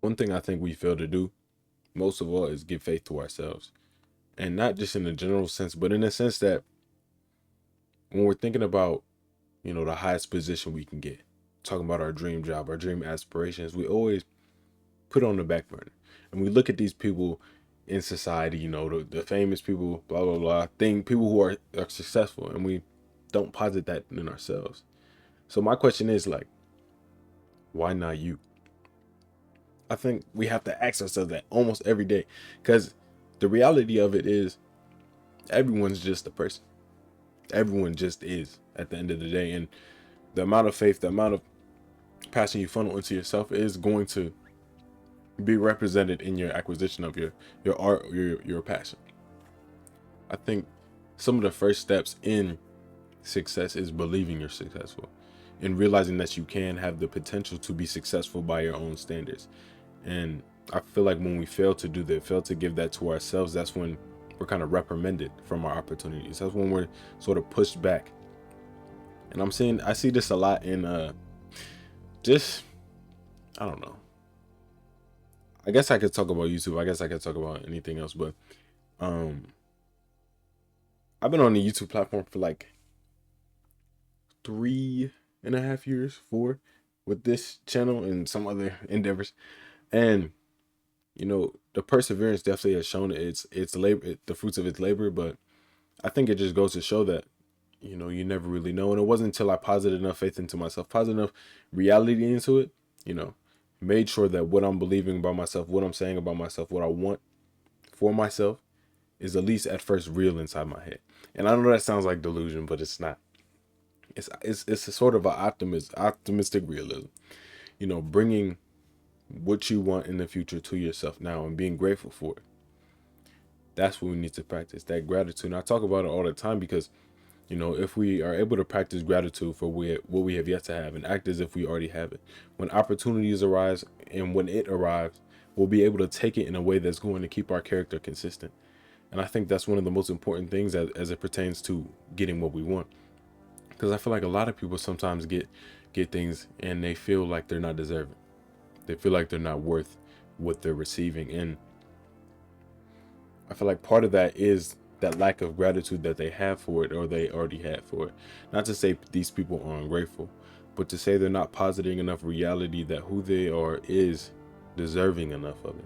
One thing I think we fail to do most of all is give faith to ourselves. And not just in a general sense, but in a sense that when we're thinking about, the highest position we can get, talking about our dream job, our dream aspirations, we always put on the back burner. And we look at these people in society, the famous people, blah, blah, blah, people who are successful, and we don't posit that in ourselves. So my question is like, why not you? I think we have to ask ourselves that almost every day, because the reality of it is everyone's just a person. Everyone just is at the end of the day. And the amount of faith, the amount of passion you funnel into yourself is going to be represented in your acquisition of your art, your passion. I think some of the first steps in success is believing you're successful and realizing that you can have the potential to be successful by your own standards. And I feel like when we fail to do that, fail to give that to ourselves, that's when we're kind of reprimanded from our opportunities. That's when we're sort of pushed back. And I see this a lot in just I don't know. I guess I could talk about YouTube. I guess I could talk about anything else, but um I've been on the YouTube platform for like 3.5 years, four, with this channel and some other endeavors. And the perseverance definitely has shown it's labor, the fruits of its labor. But I think it just goes to show that you never really know. And it wasn't until I posited enough faith into myself, positive enough reality into it, you know, made sure that what I'm believing about myself, what I'm saying about myself, what I want for myself is at least at first real inside my head. And I know that sounds like delusion, but it's not. It's a sort of an optimistic realism. Bringing what you want in the future to yourself now and being grateful for it. That's what we need to practice, that gratitude. And I talk about it all the time because, if we are able to practice gratitude for what we have yet to have and act as if we already have it, when opportunities arise and when it arrives, we'll be able to take it in a way that's going to keep our character consistent. And I think that's one of the most important things as it pertains to getting what we want. Because I feel like a lot of people sometimes get things and they feel like they're not deserving. They feel like they're not worth what they're receiving. And I feel like part of that is that lack of gratitude that they have for it or they already had for it. Not to say these people are ungrateful, but to say they're not positing enough reality that who they are is deserving enough of it.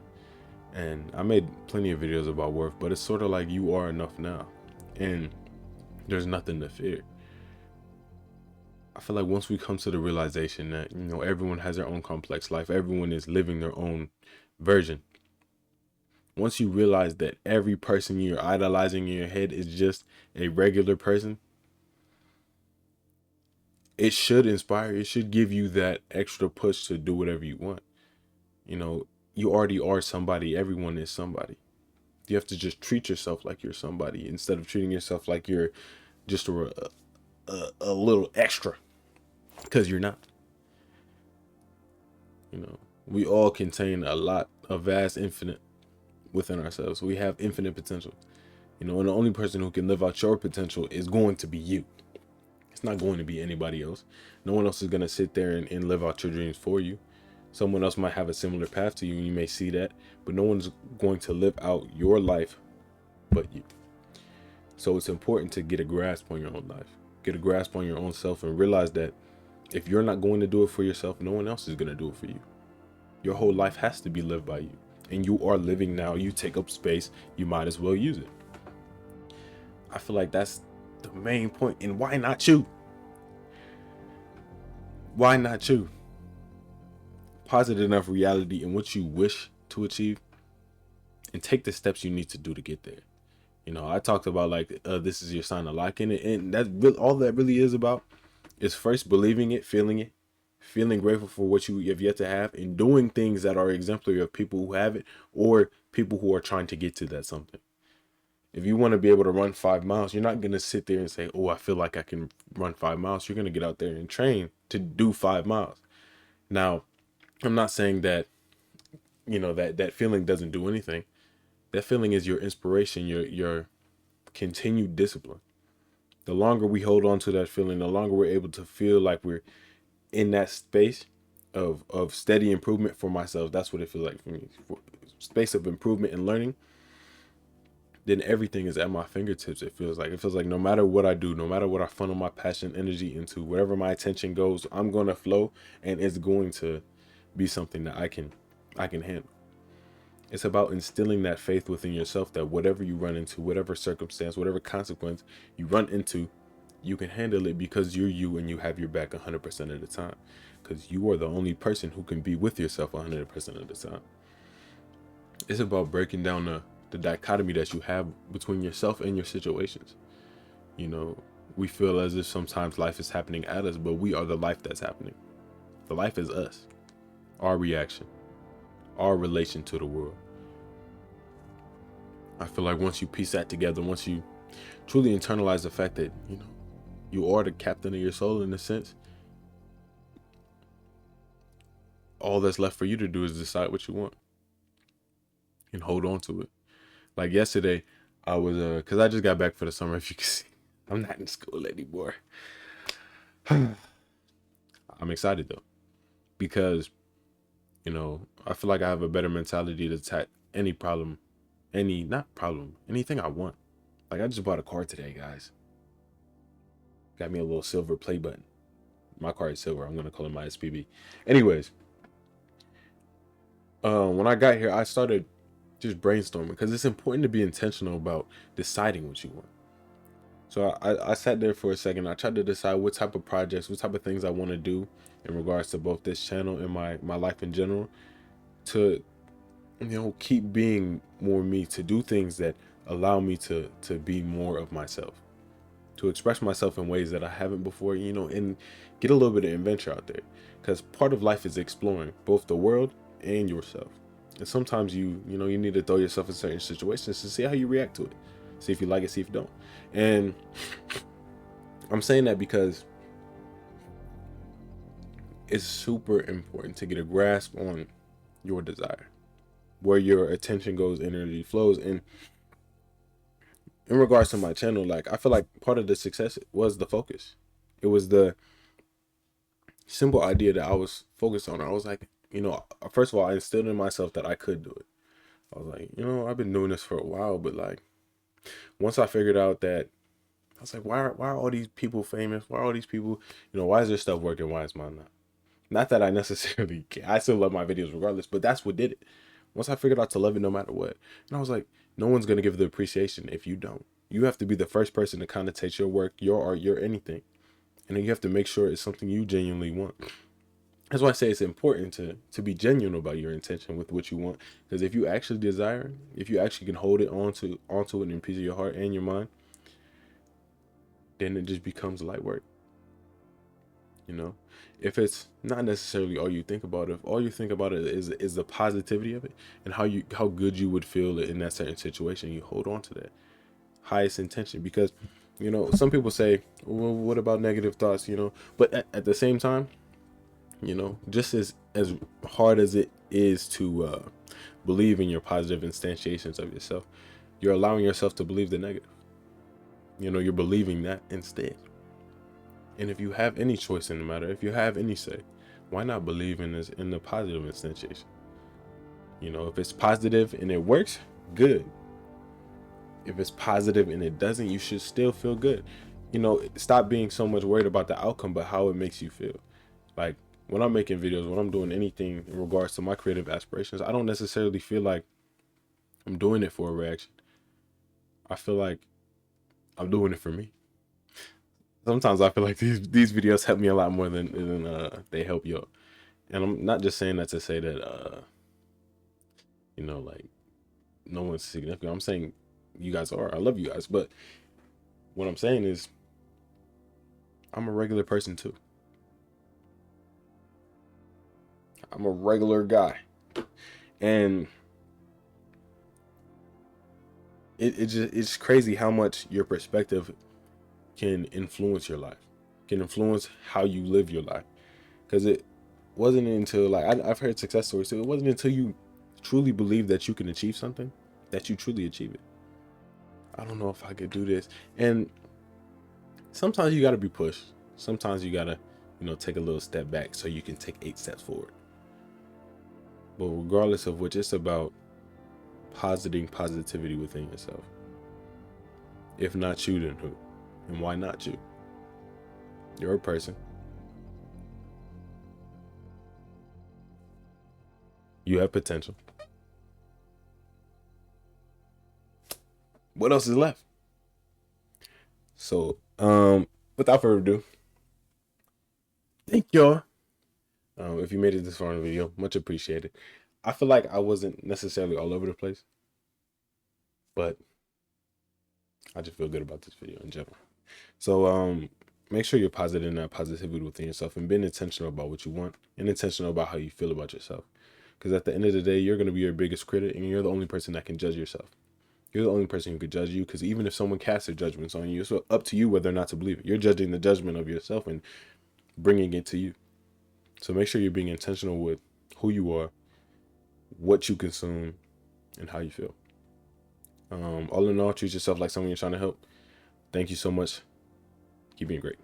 And I made plenty of videos about worth, but it's sort of like you are enough now. And there's nothing to fear. I feel like once we come to the realization that, everyone has their own complex life, everyone is living their own version. Once you realize that every person you're idolizing in your head is just a regular person, it should inspire, it should give you that extra push to do whatever you want. You already are somebody, everyone is somebody. You have to just treat yourself like you're somebody instead of treating yourself like you're just a little extra, because you're not. We all contain a lot, a vast infinite within ourselves. We have infinite potential. And the only person who can live out your potential is going to be you. It's not going to be anybody else. No one else is going to sit there and live out your dreams for you. Someone else might have a similar path to you and you may see that, but no one's going to live out your life but you. So it's important to get a grasp on your own life, get a grasp on your own self, and realize that if you're not going to do it for yourself, no one else is going to do it for you. Your whole life has to be lived by you. And you are living now. You take up space. You might as well use it. I feel like that's the main point. And why not you? Why not you? Positive enough reality in what you wish to achieve and take the steps you need to do to get there. I talked about like this is your sign of liking it, and that's really all that really is about is first believing it, feeling grateful for what you have yet to have, and doing things that are exemplary of people who have it or people who are trying to get to that something. If you want to be able to run 5 miles, you're not going to sit there and say, oh, I feel like I can run 5 miles. You're going to get out there and train to do 5 miles. Now, I'm not saying that, that feeling doesn't do anything. That feeling is your inspiration, your continued discipline. The longer we hold on to that feeling, the longer we're able to feel like we're in that space of steady improvement for myself. That's what it feels like for me. For space of improvement and learning, then everything is at my fingertips. It feels like no matter what I do, no matter what I funnel my passion, energy into, wherever my attention goes, I'm gonna flow, and it's going to be something that I can handle. It's about instilling that faith within yourself that whatever you run into, whatever circumstance, whatever consequence you run into, you can handle it because you're you and you have your back 100% of the time. Because you are the only person who can be with yourself 100% of the time. It's about breaking down the dichotomy that you have between yourself and your situations. You know, we feel as if sometimes life is happening at us, but we are the life that's happening. The life is us, our reaction, our relation to the world. I feel like once you piece that together, once you truly internalize the fact that, you are the captain of your soul in a sense, all that's left for you to do is decide what you want and hold on to it. Like yesterday, I was, cause I just got back for the summer, if you can see. I'm not in school anymore. I'm excited though, because, I feel like I have a better mentality to attack any problem, anything I want. Like I just bought a car today, guys. Got me a little silver play button. My car is silver. I'm going to call it my SPB. Anyways, when I got here, I started just brainstorming because it's important to be intentional about deciding what you want. So I sat there for a second. I tried to decide what type of projects, what type of things I want to do in regards to both this channel and my life in general, to keep being more me, to do things that allow me to be more of myself, to express myself in ways that I haven't before, and get a little bit of adventure out there. Because part of life is exploring both the world and yourself. And sometimes you need to throw yourself in certain situations to see how you react to it. See if you like it, see if you don't. And I'm saying that because it's super important to get a grasp on your desire, where your attention goes, energy flows. And in regards to my channel, like I feel like part of the success was the focus. It was the simple idea that I was focused on. I was like, first of all, I instilled in myself that I could do it. I was like, I've been doing this for a while, but like once I figured out that, I was like, why are all these people famous? Why are all these people, why is their stuff working? Why is mine not? Not that I necessarily care. I still love my videos regardless, but that's what did it. Once I figured out to love it no matter what. And I was like, no one's going to give the appreciation if you don't. You have to be the first person to connotate your work, your art, your anything. And then you have to make sure it's something you genuinely want. That's why I say it's important to be genuine about your intention with what you want. Because if you actually desire, if you actually can hold it onto it in a piece of your heart and your mind, then it just becomes light work. If it's not necessarily all you think about, if all you think about it is the positivity of it and how good you would feel in that certain situation, you hold on to that highest intention. Because some people say, well, what about negative thoughts? But at the same time, just as hard as it is to believe in your positive instantiations of yourself, you're allowing yourself to believe the negative. You're believing that instead. And if you have any choice in the matter, if you have any say, why not believe in the positive instantiation? If it's positive and it works, good. If it's positive and it doesn't, you should still feel good. Stop being so much worried about the outcome, but how it makes you feel. Like when I'm making videos, when I'm doing anything in regards to my creative aspirations, I don't necessarily feel like I'm doing it for a reaction. I feel like I'm doing it for me. Sometimes I feel like these videos help me a lot more than they help you. And I'm not just saying that to say that like no one's significant. I'm saying you guys are. I love you guys, but what I'm saying is I'm a regular person too. I'm a regular guy. And it's crazy how much your perspective can influence your life, can influence how you live your life. Because it wasn't until I've heard success stories too. It wasn't until you truly believe that you can achieve something that you truly achieve it. I don't know if I could do this. And sometimes you got to be pushed. Sometimes you got to take a little step back so you can take 8 steps forward. But regardless of which, it's about positivity within yourself. If not you, then who? And why not you? You're a person. You have potential. What else is left? So, without further ado, thank y'all. If you made it this far in the video, much appreciated. I feel like I wasn't necessarily all over the place, but I just feel good about this video in general. So, make sure you're positive in that positivity within yourself and being intentional about what you want and intentional about how you feel about yourself. Because at the end of the day, you're going to be your biggest critic, and you're the only person that can judge yourself. You're the only person who could judge you, because even if someone casts their judgments on you, it's up to you whether or not to believe it. You're judging the judgment of yourself and bringing it to you. So make sure you're being intentional with who you are, what you consume, and how you feel. All in all, treat yourself like someone you're trying to help. Thank you so much. Keep being great.